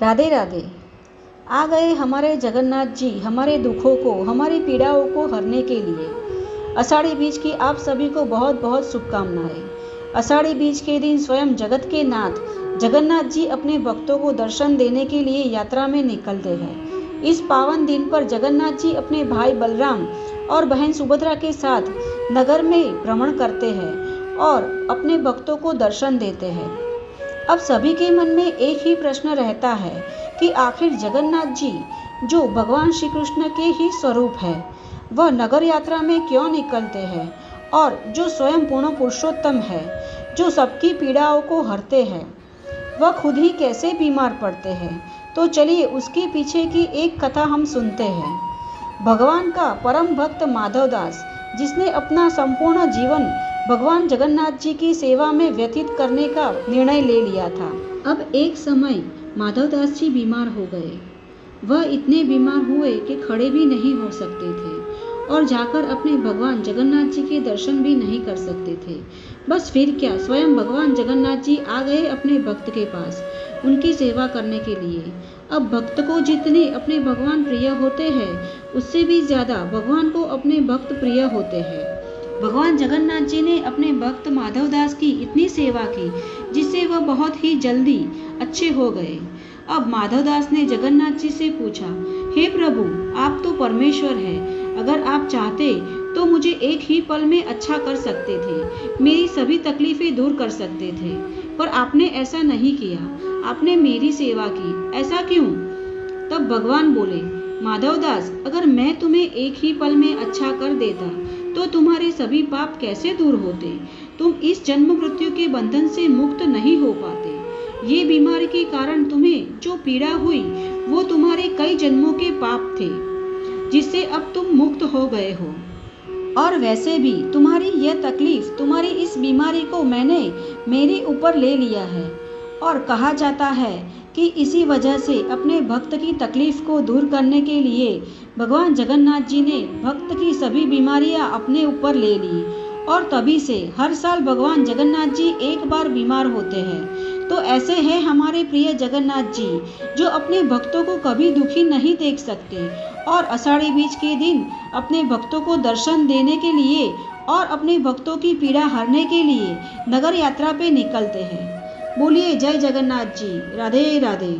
राधे राधे। आ गए हमारे जगन्नाथ जी हमारे दुखों को, हमारी पीड़ाओं को हरने के लिए। आषाढ़ी बीज की आप सभी को बहुत बहुत शुभकामनाएं। आषाढ़ी बीज के दिन स्वयं जगत के नाथ जगन्नाथ जी अपने भक्तों को दर्शन देने के लिए यात्रा में निकलते हैं। इस पावन दिन पर जगन्नाथ जी अपने भाई बलराम और बहन सुभद्रा के साथ नगर में भ्रमण करते हैं और अपने भक्तों को दर्शन देते हैं। अब सभी के मन में एक ही प्रश्न रहता है कि आखिर जगन्नाथ जी जो भगवान श्री कृष्ण के ही स्वरूप है, वह नगर यात्रा में क्यों निकलते हैं और जो स्वयं पूर्ण पुरुषोत्तम है, जो सबकी पीड़ाओं को हरते हैं, वह खुद ही कैसे बीमार पड़ते हैं। तो चलिए उसके पीछे की एक कथा हम सुनते हैं। भगवान का परम भक्त माधवदास, जिसने अपना संपूर्ण जीवन भगवान जगन्नाथ जी की सेवा में व्यतीत करने का निर्णय ले लिया था। अब एक समय माधवदास जी बीमार हो गए। वह इतने बीमार हुए कि खड़े भी नहीं हो सकते थे और जाकर अपने भगवान जगन्नाथ जी के दर्शन भी नहीं कर सकते थे। बस फिर क्या, स्वयं भगवान जगन्नाथ जी आ गए अपने भक्त के पास उनकी सेवा करने के लिए। अब भक्त को जितने अपने भगवान प्रिय होते हैं, उससे भी ज्यादा भगवान को अपने भक्त प्रिय होते हैं। भगवान जगन्नाथ जी ने अपने भक्त माधवदास की इतनी सेवा की जिससे वह बहुत ही जल्दी अच्छे हो गए। अब माधवदास ने जगन्नाथ जी से पूछा, हे प्रभु, आप तो परमेश्वर हैं, अगर आप चाहते तो मुझे एक ही पल में अच्छा कर सकते थे, मेरी सभी तकलीफें दूर कर सकते थे, पर आपने ऐसा नहीं किया, आपने मेरी सेवा की, ऐसा क्यों? तब भगवान बोले, माधवदास, अगर मैं तुम्हें एक ही पल में अच्छा कर देता तो तुम्हारे सभी पाप कैसे दूर होते? तुम इस जन्म मृत्यु के बंधन से मुक्त नहीं हो पाते। ये बीमारी के कारण तुम्हें जो पीड़ा हुई वो तुम्हारे कई जन्मों के पाप थे, जिससे अब तुम मुक्त हो गए हो। और वैसे भी तुम्हारी यह तकलीफ, तुम्हारी इस बीमारी को मैंने मेरे ऊपर ले लिया है। और कहा जाता है कि इसी वजह से अपने भक्त की तकलीफ को दूर करने के लिए भगवान जगन्नाथ जी ने भक्त की सभी बीमारियां अपने ऊपर ले ली और तभी से हर साल भगवान जगन्नाथ जी एक बार बीमार होते हैं। तो ऐसे हैं हमारे प्रिय जगन्नाथ जी, जो अपने भक्तों को कभी दुखी नहीं देख सकते और आषाढ़ी बीज के दिन अपने भक्तों को दर्शन देने के लिए और अपने भक्तों की पीड़ा हरने के लिए नगर यात्रा पे निकलते हैं। बोलिए जय जगन्नाथ जी। राधे राधे।